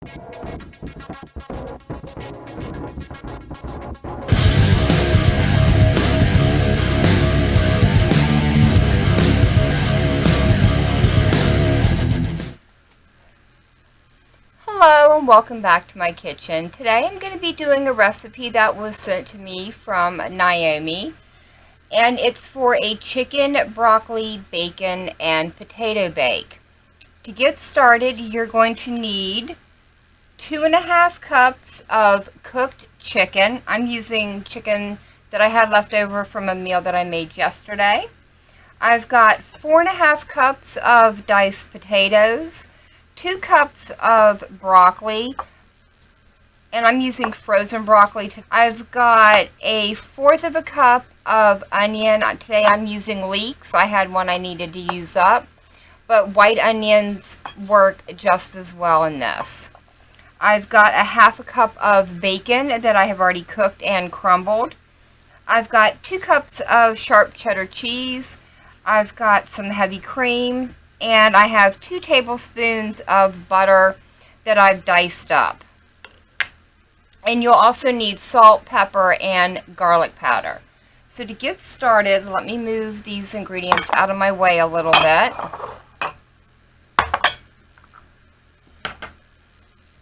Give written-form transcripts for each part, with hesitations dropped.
Hello and welcome back to my kitchen. Today I'm going to be doing a recipe that was sent to me from Naomi, and it's for a chicken, broccoli, bacon, and potato bake. To get started, you're going to need 2.5 cups of cooked chicken. I'm using chicken that I had left over from a meal that I made yesterday. I've got 4.5 cups of diced potatoes, 2 cups of broccoli, and I'm using frozen broccoli. I've got 1/4 cup of onion. Today I'm using leeks. I had one I needed to use up, but white onions work just as well in this. I've got 1/2 cup of bacon that I have already cooked and crumbled. I've got 2 cups of sharp cheddar cheese. I've got some heavy cream, and I have 2 tablespoons of butter that I've diced up. And you'll also need salt, pepper, and garlic powder. So to get started, let me move these ingredients out of my way a little bit.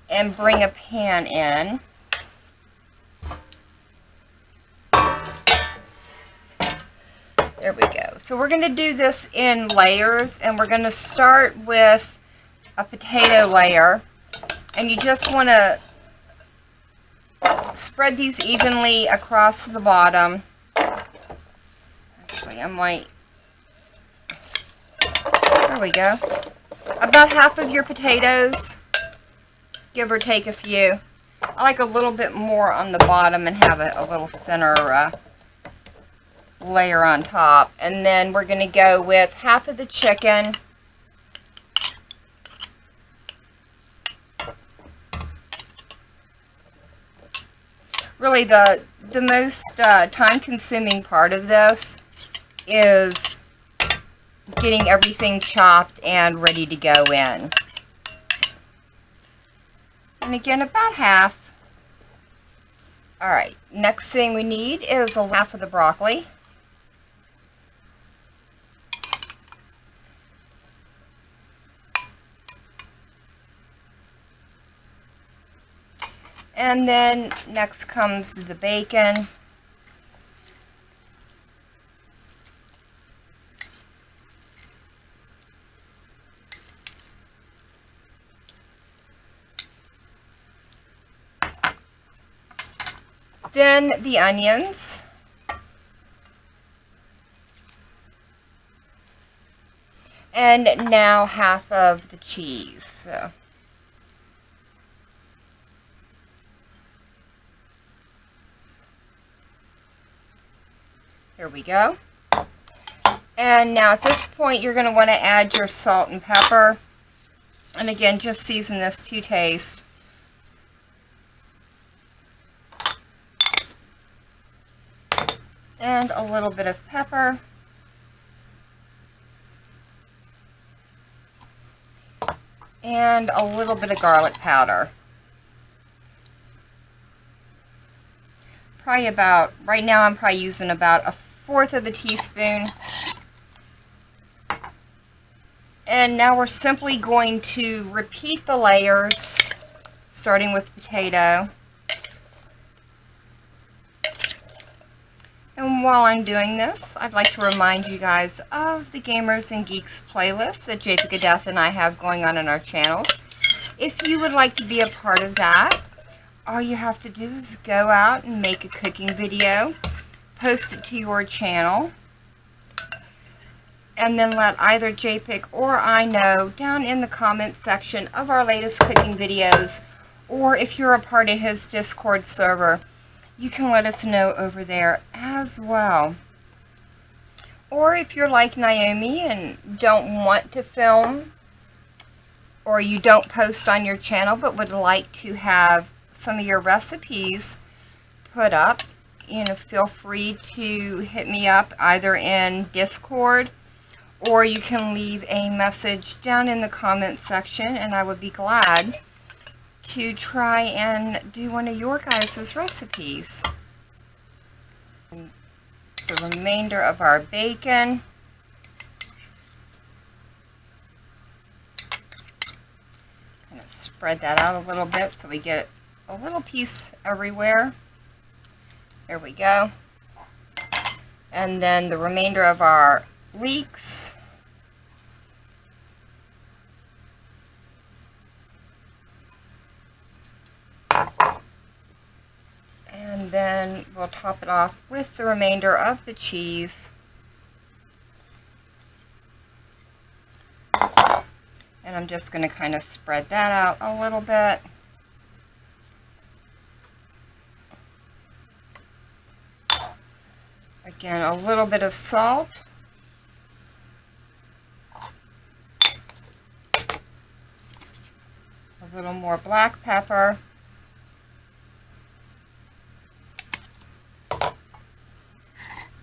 And bring a pan in. There we go. So we're going to do this in layers, and we're going to start with a potato layer, and you just want to spread these evenly across the bottom. Actually, I might, there we go. About half of your potatoes, give or take a few. I like a little bit more on the bottom and have a little thinner layer on top. And then we're going to go with half of the chicken. Really the most time-consuming part of this is getting everything chopped and ready to go in. And again, about half. Alright, next thing we need is 1/2 of the broccoli. And then next comes the bacon. Then the onions. And now half of the cheese. So here we go. And now at this point you're going to want to add your salt and pepper. And again, just season this to taste. And a little bit of pepper. And a little bit of garlic powder. Probably about, right now I'm probably using about 1/4 teaspoon. And now we're simply going to repeat the layers, starting with potato. And while I'm doing this, I'd like to remind you guys of the Gamers and Geeks playlist that JP Death and I have going on our channels. If you would like to be a part of that, all you have to do is go out and make a cooking video, post it to your channel, and then let either JPIC or I know down in the comment section of our latest cooking videos, or if you're a part of his Discord server, you can let us know over there as well. Or if you're like Naomi and don't want to film, or you don't post on your channel but would like to have some of your recipes put up, feel free to hit me up either in Discord, or you can leave a message down in the comment section, and I would be glad to try and do one of your guys' recipes. The remainder of our bacon. Kind of spread that out a little bit so we get a little piece everywhere. There we go. And then the remainder of our leeks. And then we'll top it off with the remainder of the cheese. And I'm just going to kind of spread that out a little bit. Again, a little bit of salt. A little more black pepper.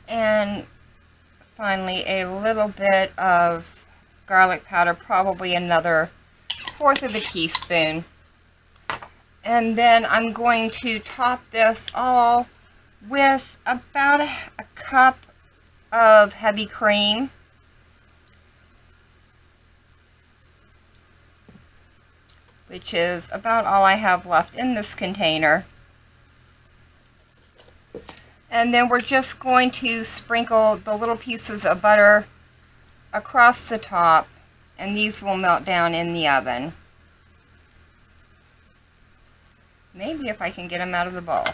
And finally a little bit of garlic powder, probably another 1/4 of a teaspoon. And then I'm going to top this all with about a cup of heavy cream. Which is about all I have left in this container. And then we're just going to sprinkle the little pieces of butter across the top, and these will melt down in the oven. Maybe if I can get them out of the bowl.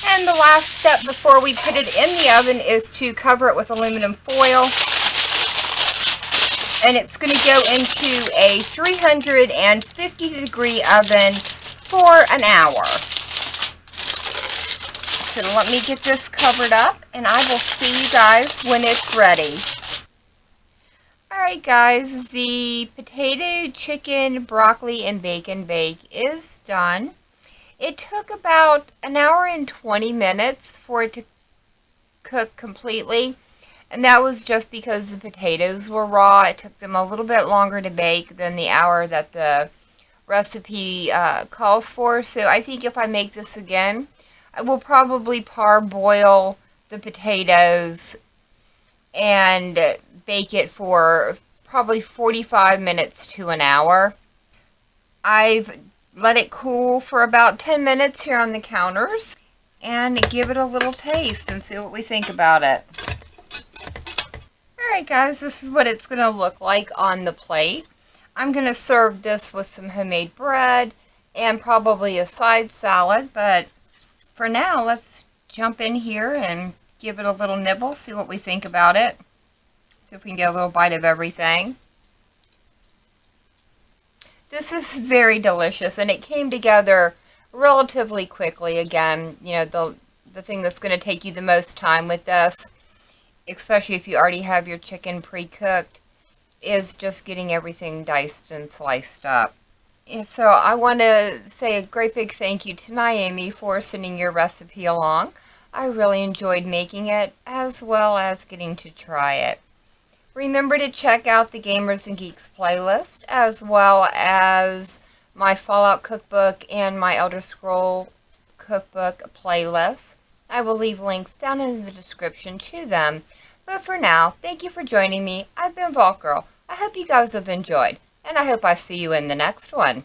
And the last step before we put it in the oven is to cover it with aluminum foil. And it's going to go into a 350-degree oven for an hour. So let me get this covered up, and I will see you guys when it's ready. Alright guys, the potato, chicken, broccoli, and bacon bake is done. It took about an hour and 20 minutes for it to cook completely. And that was just because the potatoes were raw. It took them a little bit longer to bake than the hour that the recipe calls for. So I think if I make this again, I will probably parboil the potatoes and bake it for probably 45 minutes to an hour. I've let it cool for about 10 minutes here on the counters and give it a little taste and see what we think about it. Alright guys, this is what it's going to look like on the plate. I'm going to serve this with some homemade bread and probably a side salad, but for now let's jump in here and give it a little nibble, see what we think about it. See if we can get a little bite of everything. This is very delicious, and it came together relatively quickly. Again, you know, the thing that's going to take you the most time with this, especially if you already have your chicken pre-cooked, is just getting everything diced and sliced up. And so I want to say a great big thank you to Naomi for sending your recipe along. I really enjoyed making it, as well as getting to try it. Remember to check out the Gamers and Geeks playlist, as well as my Fallout cookbook and my Elder Scroll cookbook playlist. I will leave links down in the description to them. But for now, thank you for joining me. I've been Vault Girl. I hope you guys have enjoyed, and I hope I see you in the next one.